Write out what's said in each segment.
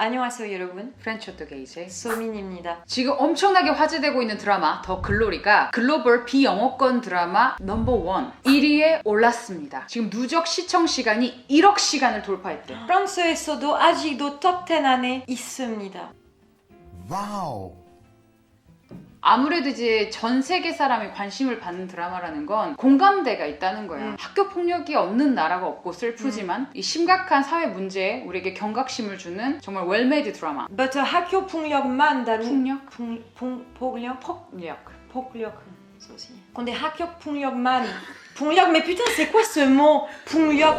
안녕하세요 여러분, 프렌치 오토 게이제 소민입니다. 지금 엄청나게 화제되고 있는 드라마 더 글로리가 글로벌 비영어권 드라마 넘버 1 1위에 올랐습니다. 지금 누적 시청 시간이 1억 시간을 돌파했대요. 프랑스에서도 아직도 톱10 안에 있습니다. 와우. 아무래도 이제 전 세계 사람이 관심을 받는 드라마라는 건 공감대가 있다는 거예요. 학교 폭력이 없는 나라가 없고 슬프지만 이 심각한 사회 문제에 우리에게 경각심을 주는 정말 웰메이드 드라마. But 학교 폭력만 다룬 폭력? 폭력 aussi. 근데 학교 폭력, mais putain c'est quoi ce mot? 폭력.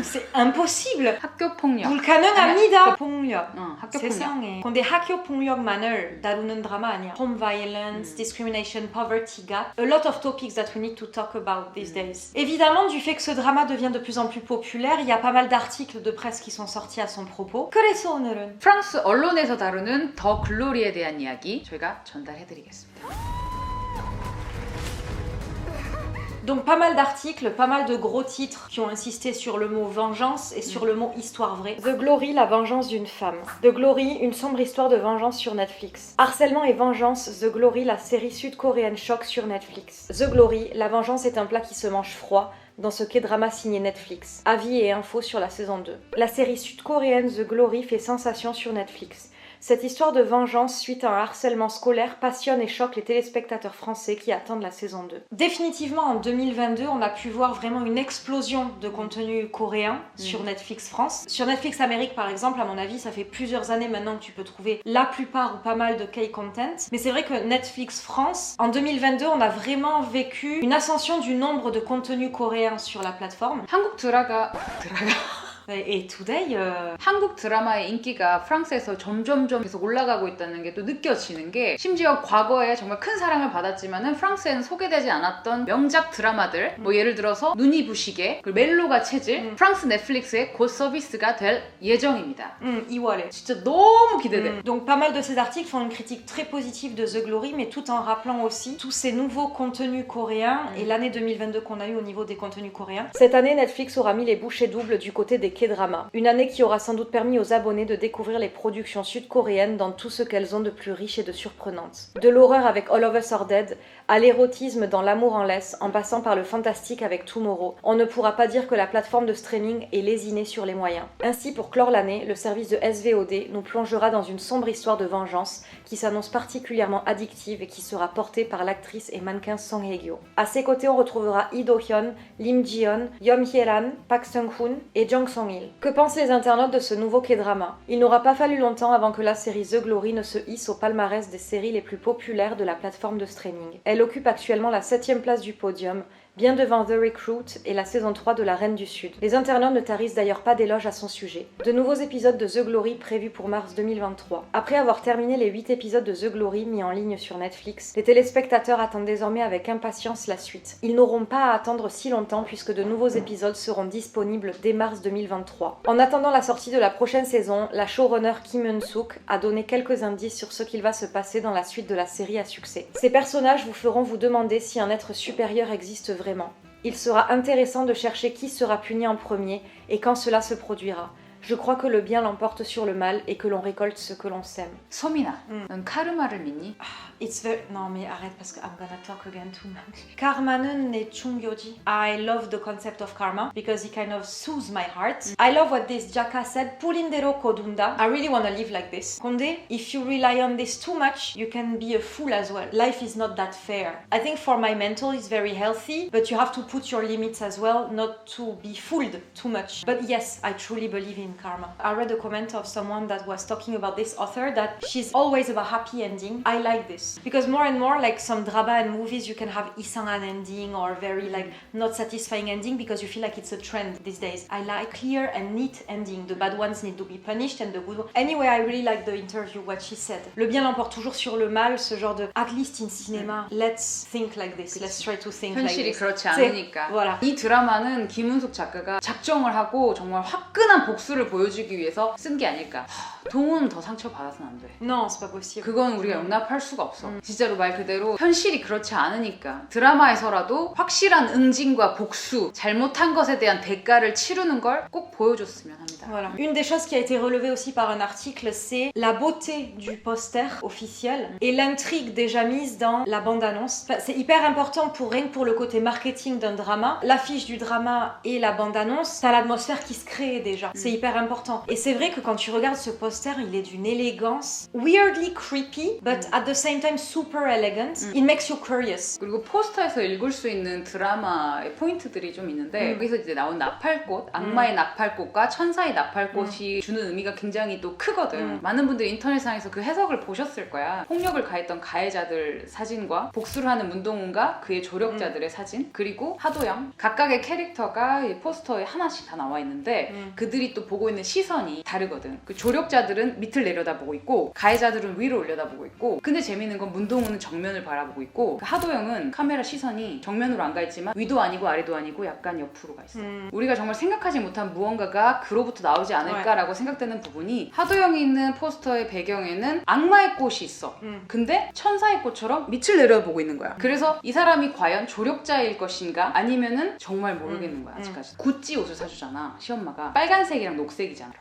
C'est impossible. 학교 폭력. 불가능합니다. 폭력. 학교 세상에. 근데 학교 폭력만을 다루는 드라마 아니야. Home violence, discrimination, poverty gap. A lot of topics that we need to talk about these days. Évidemment, du fait que ce drama devient de plus en plus populaire, il y a pas mal d'articles de presse qui sont sortis à son propos. 그래서 오늘은 프랑스 언론에서 다루는 더 글로리에 대한 이야기 저희가 전달해드리겠습니다. Donc pas mal d'articles, pas mal de gros titres qui ont insisté sur le mot vengeance et sur le mot histoire vraie. The Glory, la vengeance d'une femme. The Glory, une sombre histoire de vengeance sur Netflix. Harcèlement et vengeance, The Glory, la série sud-coréenne choc sur Netflix. The Glory, la vengeance est un plat qui se mange froid dans ce K-drama signé Netflix. Avis et infos sur la saison 2. La série sud-coréenne The Glory fait sensation sur Netflix. Cette histoire de vengeance suite à un harcèlement scolaire passionne et choque les téléspectateurs français qui attendent la saison 2. Définitivement, en 2022, on a pu voir vraiment une explosion de contenu coréen sur Netflix France. Sur Netflix Amérique, par exemple, à mon avis, ça fait plusieurs années maintenant que tu peux trouver la plupart ou pas mal de K-content. Mais c'est vrai que Netflix France, en 2022, on a vraiment vécu une ascension du nombre de contenus coréens sur la plateforme. 한국 드라마 Et today, 한국 드라마의 인기가 프랑스에서 점점 계속 올라가고 있다는 게 또 느껴지는 게 심지어 과거에 정말 큰 사랑을 받았지만은 프랑스에는 소개되지 않았던 명작 드라마들 뭐 예를 들어서 눈이 부시게 그리고 멜로가 체질 프랑스 넷플릭스에 곧 서비스가 될 예정입니다. 2월에. 진짜 너무 기대돼. Donc pas mal de ces articles font une critique très positive de The Glory, mais tout en rappelant aussi tous ces nouveaux contenus coréens et l'année 2022 qu'on a eu au niveau des contenus coréens. Cette année, Netflix aura mis les bouchées doubles du côté des K-drama. Une année qui aura sans doute permis aux abonnés de découvrir les productions sud-coréennes dans tout ce qu'elles ont de plus riche et de surprenante. De l'horreur avec All of Us Are Dead, à l'érotisme dans L'amour en laisse, en passant par le fantastique avec Tomorrow, on ne pourra pas dire que la plateforme de streaming est lésinée sur les moyens. Ainsi, pour clore l'année, le service de SVOD nous plongera dans une sombre histoire de vengeance qui s'annonce particulièrement addictive et qui sera portée par l'actrice et mannequin Song Hye-kyo. À ses côtés, on retrouvera Lee Do-hyun, Lim Ji-yeon, Yeom Hye-ran, Park Seung-hoon et Jung Song-il. Que pensent les internautes de ce nouveau K-drama? Il n'aura pas fallu longtemps avant que la série The Glory ne se hisse au palmarès des séries les plus populaires de la plateforme de streaming. Elle occupe actuellement la 7e place du podium, bien devant The Recruit et la saison 3 de La Reine du Sud. Les internautes ne tarissent d'ailleurs pas d'éloges à son sujet. De nouveaux épisodes de The Glory prévus pour mars 2023. Après avoir terminé les 8 épisodes de The Glory mis en ligne sur Netflix, les téléspectateurs attendent désormais avec impatience la suite. Ils n'auront pas à attendre si longtemps puisque de nouveaux épisodes seront disponibles dès mars 2023. En attendant la sortie de la prochaine saison, la showrunner Kim Eun-suk a donné quelques indices sur ce qu'il va se passer dans la suite de la série à succès. Ces personnages vous feront vous demander si un être supérieur existe vraiment. Il sera intéressant de chercher qui sera puni en premier et quand cela se produira. Je crois que le bien l'emporte sur le mal et que l'on récolte ce que l'on sème. 소민아, 넌 카르마를 믿니? It's very... Non mais arrête parce que I'm gonna talk again too much. Karma는 내 충격이지. I love the concept of karma because it kind of soothes my heart. I love what this jackass said. 풀린 대로 거둔다. I really wanna live like this. 근데 if you rely on this too much, you can be a fool as well. Life is not that fair. I think for my mental it's very healthy, but you have to put your limits as well, not to be fooled too much. But yes, I truly believe in karma. I read a comment of someone that was talking about this author that she's always about happy ending. I like this. Because more and more, like some drama and movies, you can have isangan ending or very like not satisfying ending because you feel like it's a trend these days. I like clear and neat ending. The bad ones need to be punished and the good ones. Anyway, I really like the interview, what she said. Le bien l'emporte toujours sur le mal, ce genre de at least in cinema, let's think like this. Let's try to think like 현실이 this. 그렇지 않으니까. voilà. 이 드라마는 김은숙 작가가 작정을 하고 정말 화끈한 복수를 복수를 보여주기 위해서 쓴 게 아닐까. 동훈은 더 상처받아서는 안 돼. Non, c'est pas possible. 그건 우리가 용납할 수가 없어. 진짜로 말 그대로 현실이 그렇지 않으니까 드라마에서라도 확실한 응징과 복수, 잘못한 것에 대한 대가를 치르는 걸 꼭 보여줬으면 합니다. Voilà. Une des choses qui a été relevée aussi par un article, c'est la beauté du poster officiel et l'intrigue déjà mise dans la bande-annonce. Enfin, c'est hyper important rien que pour le côté marketing d'un drama. L'affiche du drama et la bande-annonce, t'as l'atmosphère qui se crée déjà. C'est hyper important. Et c'est vrai que quand tu regardes ce poster, il est d'une élégance weirdly creepy, but at the same time super elegant. It makes you curious. 그리고 포스터에서 읽을 수 있는 드라마의 포인트들이 좀 있는데 여기서 이제 나온 나팔꽃, 악마의 나팔꽃과 천사의 나팔꽃이 주는 의미가 굉장히 또 크거든. 많은 분들이 인터넷상에서 그 해석을 보셨을 거야. 폭력을 가했던 가해자들 사진과 복수를 하는 문동훈과 그의 조력자들의 사진, 그리고 하도영, 각각의 캐릭터가 이 포스터에 하나씩 다 나와 있는데 그들이 또 보고 있는 시선이 다르거든. 그 조력자들은 밑을 내려다보고 있고 가해자들은 위로 올려다보고 있고, 근데 재밌는 건 문동훈은 정면을 바라보고 있고 그 하도영은 카메라 시선이 정면으로 안 가 있지만 위도 아니고 아래도 아니고 약간 옆으로 가 있어. 우리가 정말 생각하지 못한 무언가가 그로부터 나오지 않을까라고 생각되는 부분이, 하도영이 있는 포스터의 배경에는 악마의 꽃이 있어. 근데 천사의 꽃처럼 밑을 내려보고 있는 거야. 그래서 이 사람이 과연 조력자일 것인가 아니면은 정말 모르겠는 거야 아직까지. 구찌 옷을 사주잖아 시엄마가. 빨간색이랑 녹색이잖아.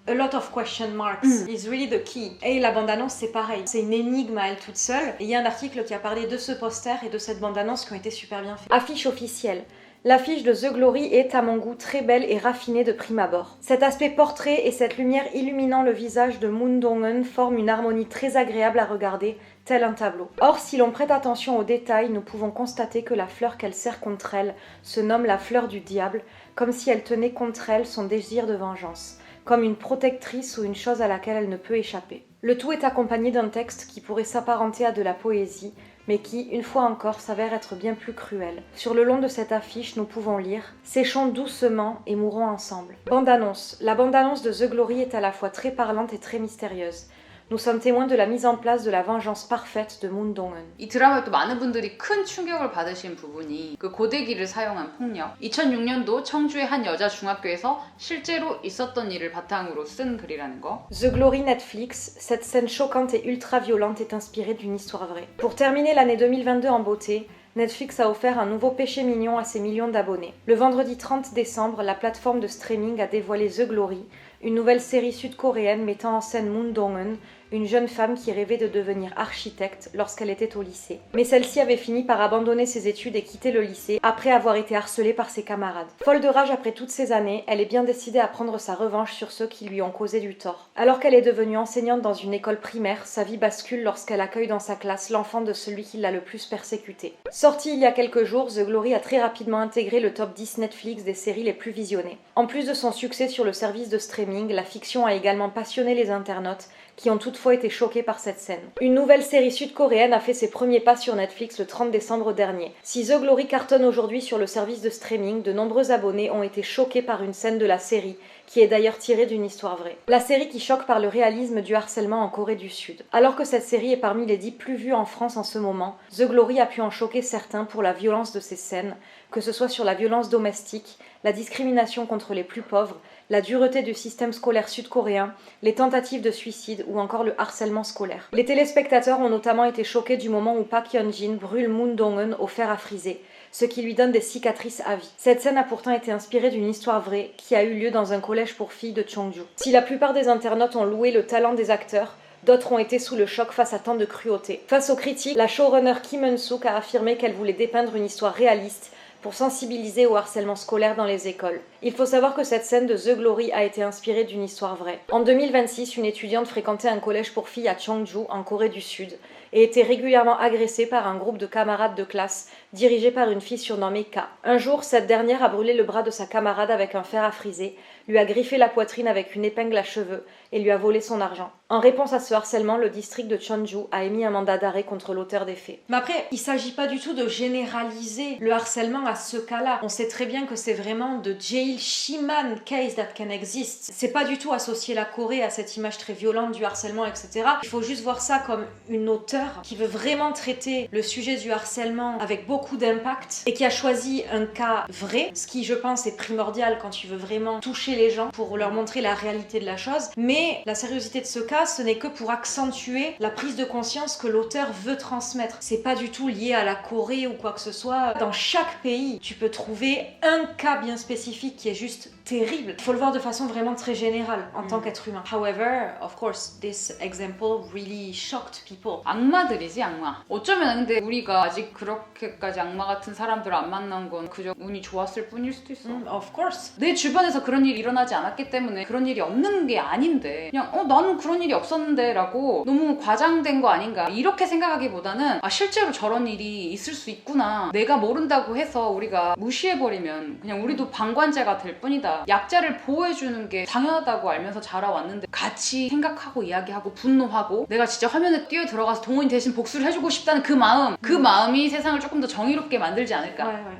A lot of question marks is really the key. Et la bande-annonce, c'est pareil. C'est une énigme à elle toute seule. Et il y a un article qui a parlé de ce poster et de cette bande-annonce qui ont été super bien faits. Affiche officielle. L'affiche de The Glory est, à mon goût, très belle et raffinée de prime abord. Cet aspect portrait et cette lumière illuminant le visage de Moon Dong-eun forment une harmonie très agréable à regarder, tel un tableau. Or, si l'on prête attention aux détails, nous pouvons constater que la fleur qu'elle serre contre elle se nomme la fleur du diable, comme si elle tenait contre elle son désir de vengeance, comme une protectrice ou une chose à laquelle elle ne peut échapper. Le tout est accompagné d'un texte qui pourrait s'apparenter à de la poésie, mais qui, une fois encore, s'avère être bien plus cruel. Sur le long de cette affiche, nous pouvons lire « Séchons doucement et mourons ensemble ». Bande-annonce. La bande-annonce de The Glory est à la fois très parlante et très mystérieuse. Nous sommes témoins de la mise en place de la vengeance parfaite de Moon Dong-eun. 이 드라마에 또 많은 분들이 큰 충격을 받으신 부분이 그 고데기를 사용한 폭력. 2006년도 청주의 한 여자 중학교에서 실제로 있었던 일을 바탕으로 쓴 글이라는 거. The Glory Netflix, cette scène choquante et ultra-violente est inspirée d'une histoire vraie. Pour terminer l'année 2022 en beauté, Netflix a offert un nouveau péché mignon à ses millions d'abonnés. Le vendredi 30 décembre, la plateforme de streaming a dévoilé The Glory, une nouvelle série sud-coréenne mettant en scène Moon Dong-eun, une jeune femme qui rêvait de devenir architecte lorsqu'elle était au lycée. Mais celle-ci avait fini par abandonner ses études et quitter le lycée après avoir été harcelée par ses camarades. Folle de rage après toutes ces années, elle est bien décidée à prendre sa revanche sur ceux qui lui ont causé du tort. Alors qu'elle est devenue enseignante dans une école primaire, sa vie bascule lorsqu'elle accueille dans sa classe l'enfant de celui qui l'a le plus persécutée. Sortie il y a quelques jours, The Glory a très rapidement intégré le top 10 Netflix des séries les plus visionnées. En plus de son succès sur le service de streaming, la fiction a également passionné les internautes qui ont toutefois été choqués par cette scène. Une nouvelle série sud-coréenne a fait ses premiers pas sur Netflix le 30 décembre dernier. Si The Glory cartonne aujourd'hui sur le service de streaming, de nombreux abonnés ont été choqués par une scène de la série, qui est d'ailleurs tirée d'une histoire vraie. La série qui choque par le réalisme du harcèlement en Corée du Sud. Alors que cette série est parmi les 10 plus vues en France en ce moment, The Glory a pu en choquer certains pour la violence de ces scènes, que ce soit sur la violence domestique, la discrimination contre les plus pauvres, la dureté du système scolaire sud-coréen, les tentatives de suicide ou encore le harcèlement scolaire. Les téléspectateurs ont notamment été choqués du moment où Park Hyun-jin brûle Moon Dong-eun au fer à friser, ce qui lui donne des cicatrices à vie. Cette scène a pourtant été inspirée d'une histoire vraie qui a eu lieu dans un collège pour filles de Cheongju. Si la plupart des internautes ont loué le talent des acteurs, d'autres ont été sous le choc face à tant de cruauté. Face aux critiques, la showrunner Kim Eun-suk a affirmé qu'elle voulait dépeindre une histoire réaliste pour sensibiliser au harcèlement scolaire dans les écoles. Il faut savoir que cette scène de The Glory a été inspirée d'une histoire vraie. En 2026, une étudiante fréquentait un collège pour filles à Cheongju, en Corée du Sud, et était régulièrement agressée par un groupe de camarades de classe dirigé par une fille surnommée K. Un jour, cette dernière a brûlé le bras de sa camarade avec un fer à friser, lui a griffé la poitrine avec une épingle à cheveux et lui a volé son argent. En réponse à ce harcèlement, le district de Cheonju a émis un mandat d'arrêt contre l'auteur des faits. Mais après, il s'agit pas du tout de généraliser le harcèlement à ce cas-là. On sait très bien que c'est vraiment de jail shiman case that can exist. C'est pas du tout associer la Corée à cette image très violente du harcèlement, etc. Il faut juste voir ça comme une auteure qui veut vraiment traiter le sujet du harcèlement avec beaucoup d'impact et qui a choisi un cas vrai, ce qui je pense est primordial quand tu veux vraiment toucher les gens pour leur montrer la réalité de la chose. Mais la sérieuxité de ce cas, ce n'est que pour accentuer la prise de conscience que l'auteur veut transmettre. C'est pas du tout lié à la Corée ou quoi que ce soit. Dans chaque pays, tu peux trouver un cas bien spécifique qui est juste terrible. Il faut le voir de façon vraiment très générale en tant qu'être humain. However, of course, this example really shocked people. 악마들이지 악마. 어쩌면 근데 우리가 아직 그렇게까지 악마 같은 사람들을 안 만난 건 그저 운이 좋았을 뿐일 수도 있어. Of course. 내 주변에서 그런 일이 일어나지 않았기 때문에 그런 일이 없는 게 아닌데 그냥 나는 그런 일이 없었는데 라고 너무 과장된 거 아닌가 이렇게 생각하기보다는 실제로 저런 일이 있을 수 있구나 내가 모른다고 해서 우리가 무시해버리면 그냥 우리도 방관자가 될 뿐이다 약자를 보호해주는 게 당연하다고 알면서 자라왔는데 같이 생각하고 이야기하고 분노하고 내가 진짜 화면에 뛰어 들어가서 동훈이 대신 복수를 해주고 싶다는 그 마음이 세상을 조금 더 정의롭게 만들지 않을까.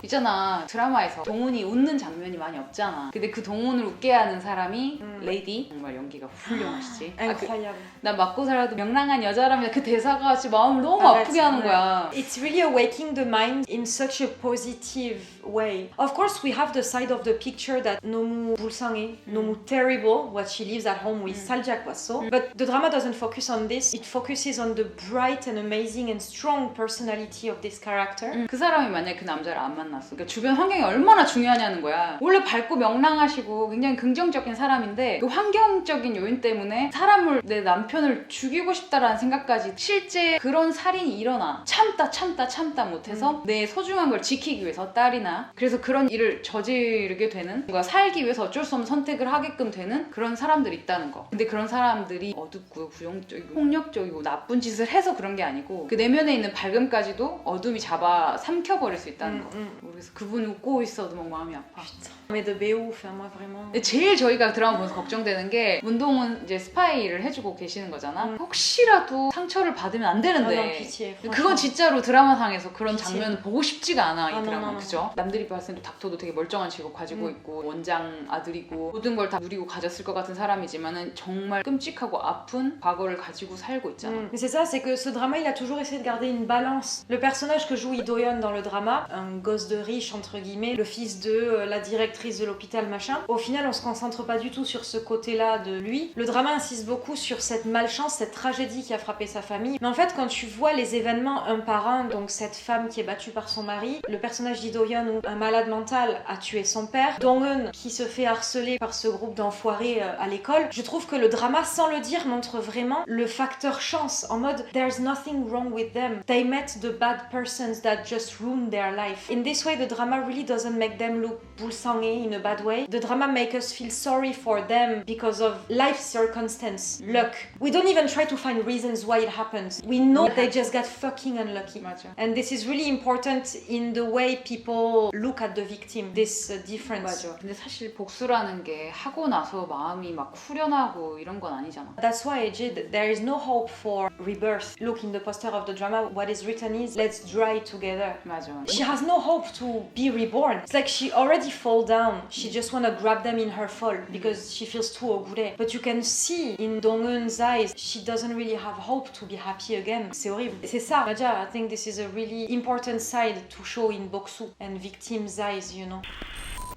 있잖아 드라마에서 동훈이 웃는 장면이 많이 없잖아. 근데 그 동훈을 웃게 하는 사람이 레이디 정말 연기가 훌륭하시지. 난 맞고 살아도 명랑한 여자라면 그 대사가 진짜 마음을 너무 아프게 하는 거야. It's really awakening the mind in such a positive way. Of course we have the side of the picture that 너무 불쌍해, 너무 terrible what she lives at home with 살짝 봤어. But the drama doesn't focus on this. It focuses on the bright and amazing and strong personality of this character. 그 사람이 만약에 그 남자를 안 만났어. 그러니까 주변 환경이 얼마나 중요하냐는 거야. 원래 밝고 명랑하시고 굉장히 긍정적인 사람인데 그 환경적인 요인 때문에 사람을 내 남편을 죽이고 싶다라는 생각까지 실제 그런 살인이 일어나 참다 못해서 내 소중한 걸 지키기 위해서 딸이나 그래서 그런 일을 저지르게 되는 뭔가 살기 위해서 어쩔 수 없는 선택을 하게끔 되는 그런 사람들이 있다는 거. 근데 그런 사람들이 어둡고 부정적이고 폭력적이고 나쁜 짓을 해서 그런 게 아니고 그 내면에 있는 밝음까지도 어둠이 잡아 삼켜버릴 수 있다는 거. 그래서 그분이 웃고 있어도 막 마음이 아파. Mais de BO, moi vraiment. 제일 저희가 드라마 보면서 걱정되는 게 문동은 이제 스파이를 해주고 계시는 거잖아. 혹시라도 상처를 받으면 안 되는데 그건 진짜로 드라마상에서 그런 장면을 보고 싶지가 않아 이 드라마. 그죠? 남들이 봤을 때 닥터도 되게 멀쩡한 직업 가지고 있고 원장 아들이고 모든 걸 다 누리고 가졌을 것 같은 사람이지만은 정말 끔찍하고 아픈 과거를 가지고 살고 있잖아. Mais c'est ça, c'est que ce drama il a toujours essayé de garder une balance. Le personnage que joue Lee Do-yeon dans le drama, un gosse de riche entre guillemets, le fils de la directrice de l'hôpital machin, au final on se concentre pas du tout sur ce côté-là de lui. Le drama insiste beaucoup sur cette malchance, cette tragédie qui a frappé sa famille. Mais en fait quand tu vois les événements un par un, donc cette femme qui est battue par son mari, le personnage d'Lee Do-yeon où un malade mental a tué son père, Dong-eun qui se fait harceler par ce groupe d'enfoirés à l'école, je trouve que le drama sans le dire montre vraiment le facteur chance en mode there's nothing wrong with them, they met the bad persons that just ruined their life. In this way the drama really doesn't make them look 불쌍해 in a bad way. The drama makes us feel sorry for them because of life circumstance, luck. We don't even try to find reasons why it happens. We know they just got fucking unlucky. 맞아. And this is really important in the way people look at the victim, this difference. 맞아. 근데 사실 복수라는 게 하고 나서 마음이 막 후련하고 이런 건 아니잖아. That's why AJ, there is no hope for rebirth. Look in the poster of the drama, what is written is let's dry together. 맞아. She has no hope to be reborn. It's like she already fall down. She just wanna grab them in her fall because she feels too 억울해. But you can see in Dong-eun's eyes, she doesn't really have hope to be happy again. C'est horrible. C'est ça. Maja, I think this is a really important side to show in Boksu and victims' eyes, you know.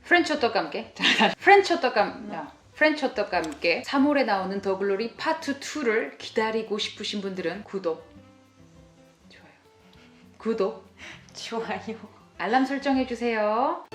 프렌치 호떡과 함께 프렌치 호떡과 함께 3월에 나오는 더 글로리 파트 2를 기다리고 싶으신 분들은 구독 좋아요. 알람 설정해주세요.